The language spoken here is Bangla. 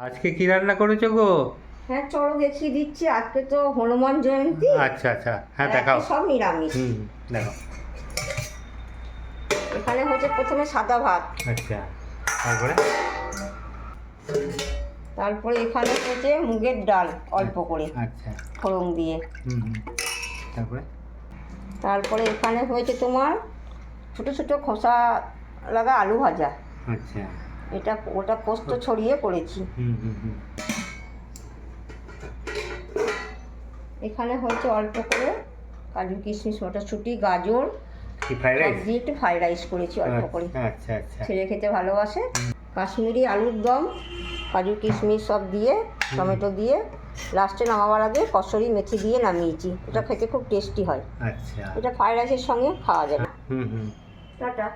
আজকে কি রান্না করেছো গো? হ্যাঁ চলো দেখিয়ে দিচ্ছি। আজকে তো হনুমান জয়ন্তী। আচ্ছা আচ্ছা, হ্যাঁ দেখাও। সব নিরামিষ। দেখো। এখানে হচ্ছে প্রথমে সাদা ভাত, আচ্ছা, তারপরে তারপরে এখানে হচ্ছে মুগের ডাল অল্প করে আচ্ছা, ফোড়ন দিয়ে। তারপরে তারপরে এখানে হয়েছে তোমার ছোটো ছোটো খোসা লাগা আলু ভাজা। আচ্ছা, ওটা পোস্ত ছড়িয়ে করেছি। এখানে হয়েছে অল্প করে কাজু কিশমিশ মটরশুঁটি গাজর সব দিয়ে একটু ফ্রাইড রাইস করেছি অল্প করে। আচ্ছা আচ্ছা, ছেলে খেতে ভালোবাসে। কাশ্মীরি আলুর দম কাজু কিশমিশ সব দিয়ে টমেটো দিয়ে লাস্টে নামাবার আগে কসুরি মেথি দিয়ে নামিয়েছি। এটা খেতে খুব টেস্টি হয়। আচ্ছা, এটা ফ্রাইড রাইসের সঙ্গে খাওয়া যাবে। টাটা।